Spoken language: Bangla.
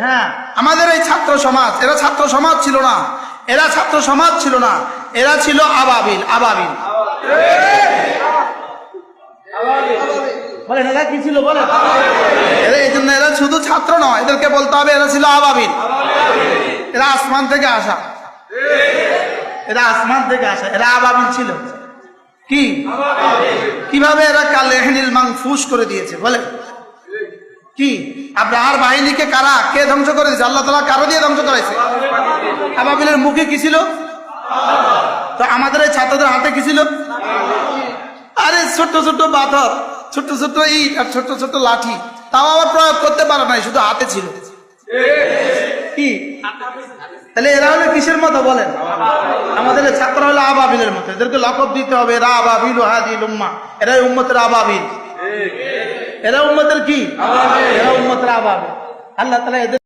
হ্যাঁ, আমাদের এই ছাত্র সমাজ, এরা ছাত্র সমাজ ছিল না, এরা ছাত্র সমাজ ছিল না, এরা ছিল আবাবিল। আবাবিল বলেন, এরা কি ছিল বলেন? এরা এই জন্য এরা শুধু ছাত্র নয়, এদেরকে বলতে হবে এরা ছিল আবাবিল। এরা আসমান থেকে আসা, এরা আসমান থেকে আসা, এরা আবাবিল ছিল। কি কিভাবে এরা কালেহনিল মাংফুস করে দিয়েছে বলেন? কি আব্রাহার বাহিনীকে কে ধ্বংস করে দিয়েছে? আল্লাহ তাআলা কারো দিয়ে ধ্বংস করাইছে? আবাবিলের মুখে কি ছিল? তো আমাদের এই ছাত্রদের হাতে কি ছিল? আরে ছোট ছোট পাথর, ছোট ছোট ইট আর ছোট ছোট লাঠি, তাও আবার প্রয়োগ করতে পারে নাই, শুধু হাতে ছিল। কি তাহলে এরা হলো কিসের মতো বলেন? আমাদের ছাত্র হলো আবাবিলের মতো, এদেরকে লকব দিতে হবে এরা আবাবিল হাদিল উম্মাহ, এরাই উম্মতের আবাবিল। এরা উম্মতের কি? এরা উম্মতের আবাবিল। আল্লাহ তাআলা এদের